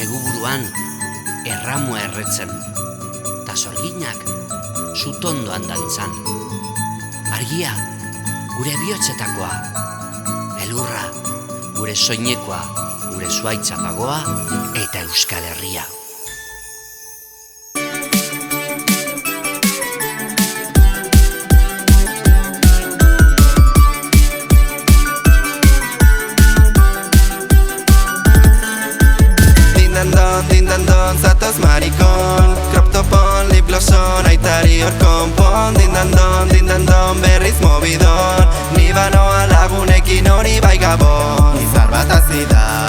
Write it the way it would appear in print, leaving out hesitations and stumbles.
negu buruan erramua erretzen, ta sorginak zutondoan dantzan. Argia gure bihotzetakoa, elurra gure soinekoa, gure zuaitza pagoa eta Euskal Herria. Dindandon, zatoz marikon, crop topon, lip gloson, aitari hor konpon. Dindandon, berriz mobidon, ni banoa lagunekin hori bai gabon. Izar bat azida